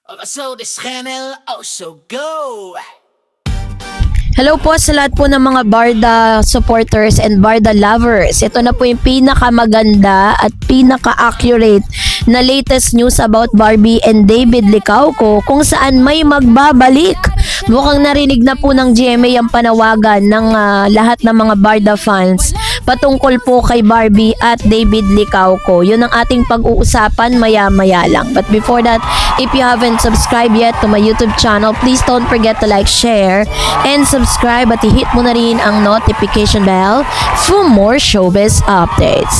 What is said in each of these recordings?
So this channel also go. Hello po sa lahat po ng mga Barda supporters and Barda lovers. Ito na po yung pinakamaganda at pinaka-accurate na latest news about Barbie and David Licauco kung saan may magbabalik. Mukhang narinig na po ng GMA ang panawagan ng lahat ng mga Barda fans patungkol po kay Barbie at David Licauco. Yun ang ating pag-uusapan maya-maya lang. But before that, if you haven't subscribed yet to my YouTube channel, please don't forget to like, share, and subscribe at i-hit mo na rin ang notification bell for more showbiz updates.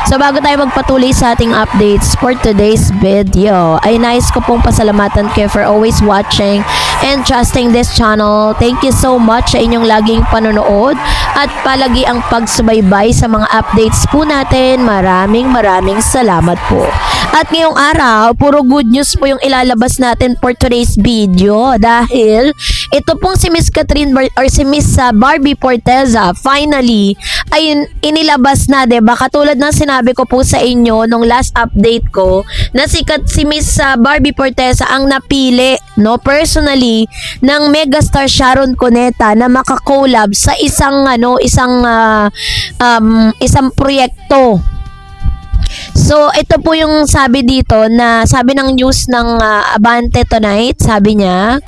So bago tayo magpatuloy sa ating updates for today's video, ay nais ko pong pasalamatan kayo for always watching and trusting this channel. Thank you so much sa inyong laging panonood at palagi ang pagsubaybay sa mga updates po natin. Maraming salamat po. At ngayong araw, puro good news po yung ilalabas natin for today's video dahil ito pong si Miss Catherine or si Miss Barbie Forteza finally ay inilabas na, diba? Katulad ng sinabi ko po sa inyo nung last update ko na si Miss Barbie Forteza ang napili, no, personally ng megastar Sharon Cuneta na makakolab sa isang proyekto. So, ito po yung sabi dito na sabi ng news ng Abante Tonight, sabi niya,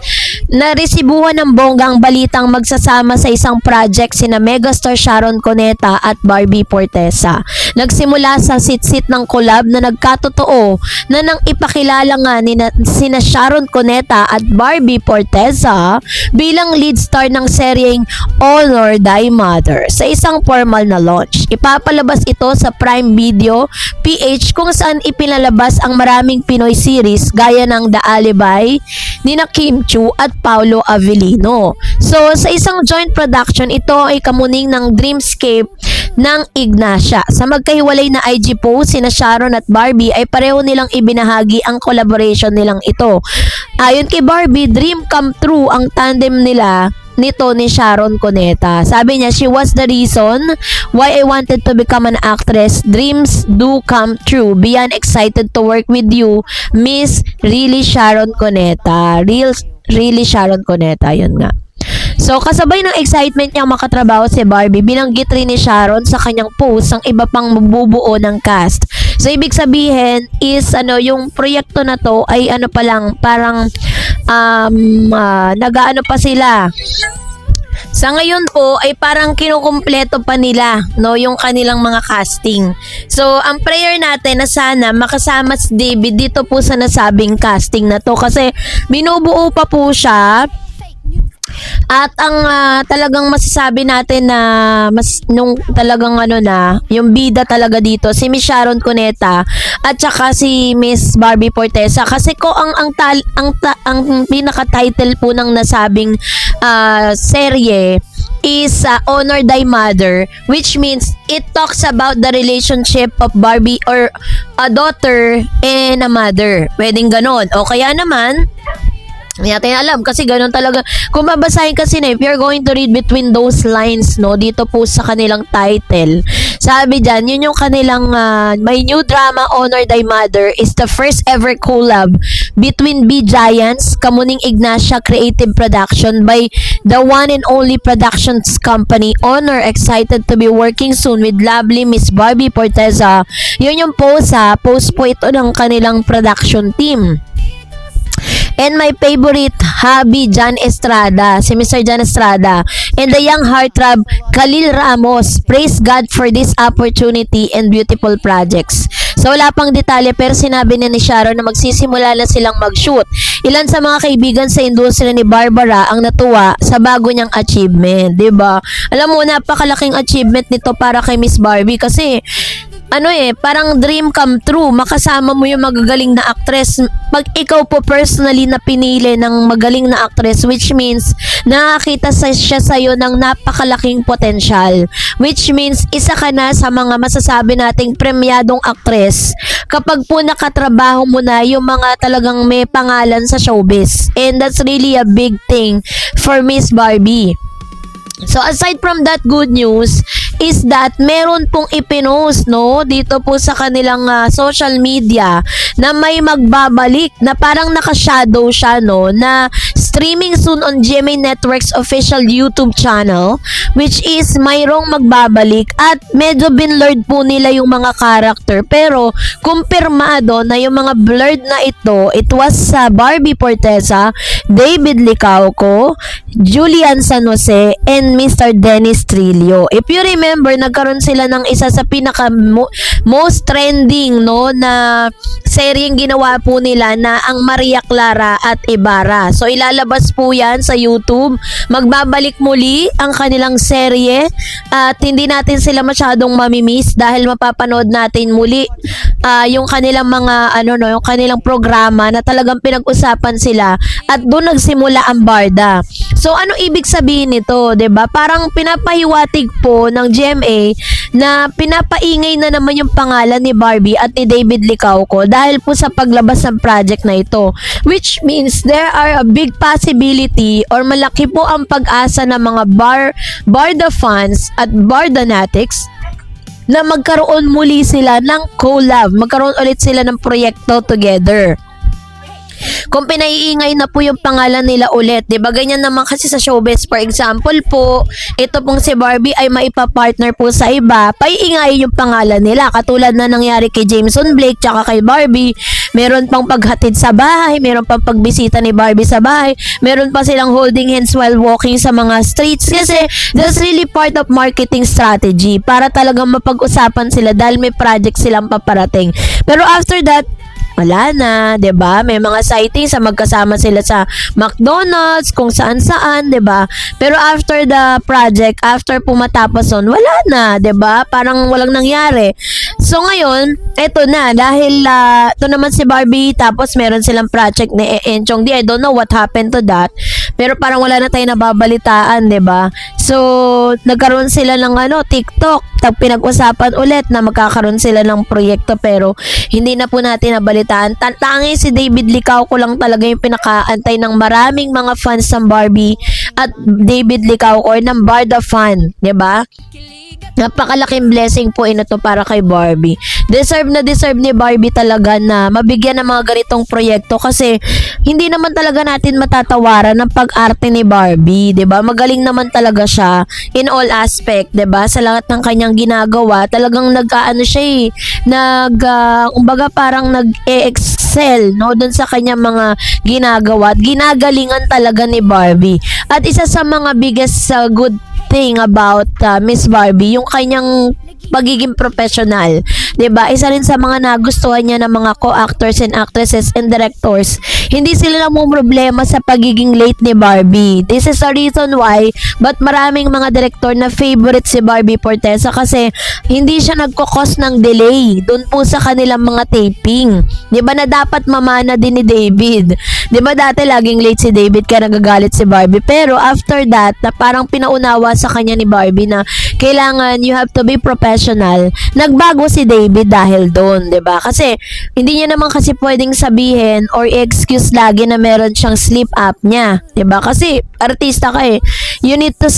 naresibuhan ng bonggang balitang magsasama sa isang project sina megastar Sharon Cuneta at Barbie Forteza. Nagsimula sa sit-sit ng collab na nagkatotoo na nang ipakilala nga sina Sharon Cuneta at Barbie Forteza bilang lead star ng seryeng Honor Thy Mother sa isang formal na launch. Ipapalabas ito sa Prime Video PH kung saan ipinalabas ang maraming Pinoy series gaya ng The Alibi, nina Kim Chiu at Paolo Avellino. So, sa isang joint production, ito ay kamuning ng Dreamscape ng Ignacia. Sa magkahiwalay na IG post, sina Sharon at Barbie ay pareho nilang ibinahagi ang collaboration nilang ito. Ayon kay Barbie, dream come true ang tandem nito ni Sharon Cuneta. Sabi niya, she was the reason why I wanted to become an actress. Dreams do come true. Beyond excited to work with you, Miss Really Sharon Cuneta. Really Sharon Cuneta, yun nga. So, kasabay ng excitement niyang makatrabaho si Barbie, binanggit rin ni Sharon sa kanyang post ang iba pang mabubuo ng cast. So, ibig sabihin is, yung proyekto na to ay pa lang, parang, nag-aano pa sila. Sa ngayon po ay parang kinukumpleto pa nila, no, yung kanilang mga casting. So, ang prayer natin na sana makasama si David dito po sa nasabing casting na to kasi binubuo pa po siya. At ang talagang masasabi natin na nung talagang yung bida talaga dito si Miss Sharon Cuneta at saka si Miss Barbie Forteza kasi ko ang pinaka-title po ng nasabing serye is Honor Thy Mother, which means it talks about the relationship of Barbie or a daughter and a mother. Pwedeng ganon. O kaya naman hindi natin alam kasi ganun talaga. Kung babasahin kasi if you're going to read between those lines, no, dito po sa kanilang title, sabi dyan, yun yung kanilang my new drama Honor Thy Mother is the first ever collab between B Giants, Kamuning Ignacia Creative Production by the one and only productions company Honor. Excited to be working soon with lovely Miss Barbie Forteza. Yun yung post po ito ng kanilang production team. And my favorite hubby, John Estrada, si Mr. John Estrada, and the young heartthrob, Khalil Ramos. Praise God for this opportunity and beautiful projects. So wala pang detalye pero sinabi ni Sharon na magsisimula na silang mag-shoot. Ilan sa mga kaibigan sa industriya ni Barbara ang natuwa sa bago niyang achievement, 'di ba? Alam mo, napakalaking achievement nito para kay Miss Barbie kasi parang dream come true. Makasama mo yung magagaling na actress. Pag ikaw po personally na pinili ng magaling na actress, which means nakakita siya sa'yo ng napakalaking potensyal. Which means isa ka na sa mga masasabi nating premyadong actress kapag po nakatrabaho mo na yung mga talagang may pangalan sa showbiz. And that's really a big thing for Miss Barbie. So aside from that good news is that meron pong ipinost, no, dito po sa kanilang social media na may magbabalik na parang naka-shadow siya, no, na streaming soon on GMA Network's official YouTube channel, which is mayroong magbabalik at medyo binlurred po nila yung mga character, pero kumpirmado na yung mga blurred na ito, it was sa Barbie Forteza, David Licauco, Julian San Jose, and Mr. Dennis Trillo. If you remember, nagkaroon sila ng isa sa pinaka most trending, no, na seryeng ginawa po nila na ang Maria Clara at Ibarra. So ilalabas po yan sa YouTube. Magbabalik muli ang kanilang serye at hindi natin sila masyadong mamimiss dahil mapapanood natin muli yung kanilang mga yung kanilang programa na talagang pinag-usapan sila at doon nagsimula ang Barda. So ano ibig sabihin nito, 'di ba? Parang pinapahiwatig po ng GMA na pinapaingay na naman yung pangalan ni Barbie at ni David Licauco dahil po sa paglabas ng project na ito, which means there are a big possibility or malaki po ang pag-asa ng mga Barda fans at Bardanatics na magkaroon muli sila ng collab, magkaroon ulit sila ng proyekto together. Kung pinaiingay na po yung pangalan nila ulit, 'di ba? Ganyan naman kasi sa showbiz. For example po, ito pong si Barbie ay maipa-partner po sa iba, paiingayin yung pangalan nila. Katulad na nangyari kay Jameson Blake tsaka kay Barbie. Meron pang paghatid sa bahay, meron pang pagbisita ni Barbie sa bahay, meron pa silang holding hands while walking sa mga streets kasi that's really part of marketing strategy para talagang mapag-usapan sila dahil may project silang paparating. Pero after that, wala na, 'di ba? May mga sightings sa magkasama sila sa McDonald's, kung saan-saan, 'di ba? Pero after the project, after pumatapos on, wala na, 'di ba? Parang walang nangyari. So ngayon, eto na dahil ito naman si Barbie tapos meron silang project ni Enchong Di. I don't know what happened to that. Pero parang wala na tayong nababalitaan, 'di ba? So nagkaroon sila ng TikTok. Pinag-usapan ulit na magkakaroon sila ng proyekto pero hindi na po natin nabalitaan. Tanging si David Licauco lang talaga yung pinakaantay ng maraming mga fans ng Barbie at David Licauco or ng Barda fan, 'di ba? Napakalaking blessing po ito para kay Barbie. Deserve na deserve ni Barbie talaga na mabigyan ng mga ganitong proyekto kasi hindi naman talaga natin matatawaran ng pag-arte ni Barbie, 'di ba? Magaling naman talaga siya in all aspect, 'di ba? Sa lahat ng kanyang ginagawa, talagang siya kumbaga parang nag-excel, no, doon sa kanyang mga ginagawa at ginagalingan talaga ni Barbie. At isa sa mga biggest good thing about Miss Barbie, yung kanyang pagiging professional, 'di ba? Isa rin sa mga nagustuhan niya ng mga co-actors and actresses and directors. Hindi sila problema sa pagiging late ni Barbie. This is the reason why but maraming mga director na favorite si Barbie Forteza kasi hindi siya nagko-cause ng delay doon po sa kanilang mga taping. 'Di ba na dapat mamana din ni David? 'Di ba dati laging late si David kaya nagagalit si Barbie, pero after that na parang pinaunawa sa kanya ni Barbie na kailangan you have to be professional. Nagbago si David dahil doon, 'di ba? Kasi hindi niya naman kasi pwedeng sabihin or excuse lagi na meron siyang sleep apnea, 'di ba? Kasi artista ka eh. You need to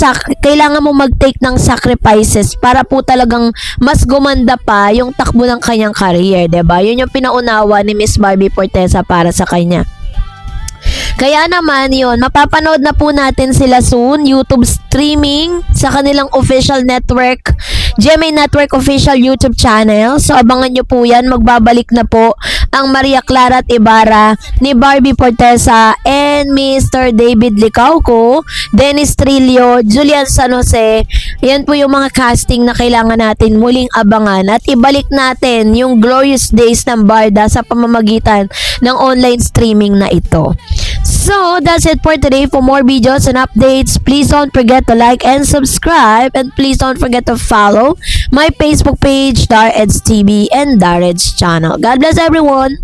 kailangan mo mag-take ng sacrifices para po talagang mas gumanda pa yung takbo ng kanyang career, 'di ba? Yun yung pinaunawa ni Miss Barbie Forteza para sa kanya. Kaya naman yun, mapapanood na po natin sila soon, YouTube streaming sa kanilang official network, GMA Network official YouTube channel. So abangan nyo po yan, magbabalik na po ang Maria Clara at Ibarra ni Barbie Forteza and Mr. David Licauco, Dennis Trillo, Julian San Jose. Yan po yung mga casting na kailangan natin muling abangan at ibalik natin yung glorious days ng Barda sa pamamagitan ng online streaming na ito. So, that's it for today. For more videos and updates, please don't forget to like and subscribe. And please don't forget to follow my Facebook page, Dar Eds TV and Dar Eds channel. God bless everyone!